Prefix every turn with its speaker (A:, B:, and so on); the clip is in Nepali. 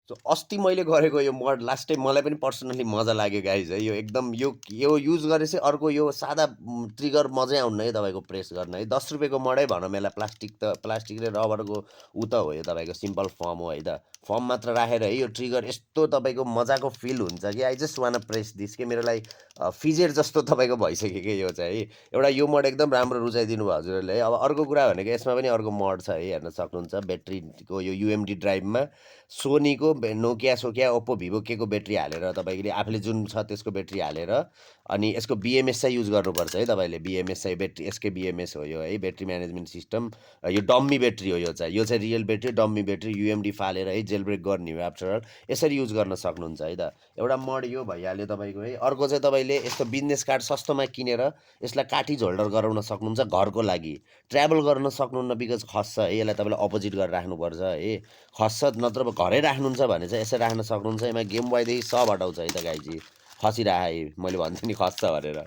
A: सो अस्ति मैले गरेको यो मड लास्ट टाइम मलाई पनि पर्सनली मजा लाग्यो गाइज है। यो एकदम यो युज गरेपछि अर्को यो सादा ट्रिगर मजै आउन्न है तपाईँको प्रेस गर्न है। 10 रुपियाँको मडै भनौँ यसलाई, प्लास्टिक र रबरको उ त हो यो तपाईँको सिम्पल फर्म हो है त। फर्म मात्र राखेर है यो ट्रिगर यस्तो तपाईँको मजाको फिल हुन्छ कि I just one press this के मेरो लागि फिजेर जस्तो तपाईँको भइसक्यो कि यो चाहिँ है। एउटा यो मड एकदम राम्रो रुचाइदिनु भयो हजुरहरूले है। अब अर्को कुरा भनेको यसमा पनि अर्को मड छ है, हेर्न सक्नुहुन्छ ब्याट्रीको यो युएमडी ड्राइभमा सोनीको नोकिया सोकिया ओप्पो भिभो के को ब्याट्री हालेर तपाईँले आफूले जुन छ त्यसको ब्याट्री हालेर अनि यसको बिएमएस चाहिँ युज गर्नुपर्छ है तपाईँले। बिएमएस चाहिँ ब्याट्री यसकै बिएमएस हो यो है, ब्याट्री म्यानेजमेन्ट सिस्टम। यो डम्मी ब्याट्री हो यो चाहिँ real battery dummy battery युएमडी Faleiro है जेल ब्रेक गर्ने हो आफ्टर अल। यसरी युज गर्न सक्नुहुन्छ है त। एउटा मड यो भइहाल्यो तपाईँको है। अर्को चाहिँ तपाईँले यस्तो बिजनेस कार्ड सस्तोमा किनेर यसलाई कार्टिज होल्डर गराउन सक्नुहुन्छ घरको लागि। ट्राभल गर्न सक्नुहुन्न बिकज खस्छ है, यसलाई तपाईँले अपोजिट गरेर राख्नुपर्छ है, खस्छ। नत्र घरै राख्नुहुन्छ भने चाहिँ यसरी राख्न सक्नुहुन्छ। यसमा गेम बोयदेखि सब हटाउँछ है त गाइजी। खसिरह है, मैले भन्छु नि खस्छ भनेर।